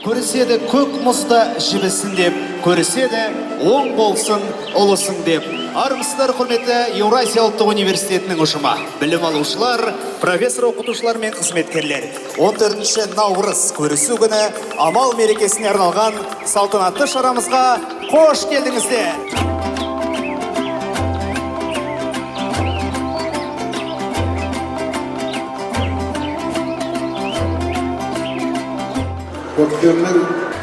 көрсе де көк мұзда жібісін деп, көрсе де оң болсын, ұлысын деп. Армысыздар, құрметті Еуразия ұлттық университетінің ұжымы, білім алушылар, профессор, оқытушылар мен қызметкерлер. 14 наурыз көрісу күні амал мерекесіне арналған салтанатты шарамызға қош келдіңіздер. Көктемнің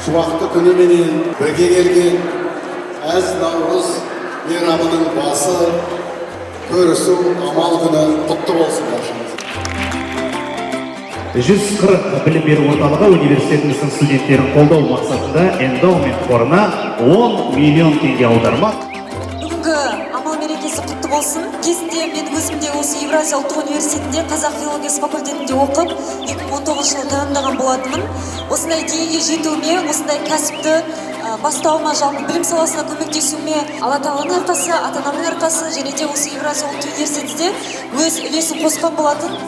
шуақты күніменен бірге келген әз наурыз мейрамының басы көрісу амал күні құтты болсын баршамыз. 140 білім беру орталығы университетіміздің студенттерін қолдау мақсатында эндаумент қорына 10 миллион теңге аудармақ. Бүгінгі амал мерекесі құтты болсын. Кезінде мен өзімде осы Евразия ұлттық университетінде қазақ филологиясы факультетінде оқып, 2019 жылы тәмамдаған болатынмын. Осындай дейінге жетуіме, осындай кәсіпті бастауыма, жалпы білім саласына көмектесуіме Алла тағаланың арқасы, ата-анамның арқасы, және де осы Евразия ұлттық университетінде өз үлесін қосқан болатын.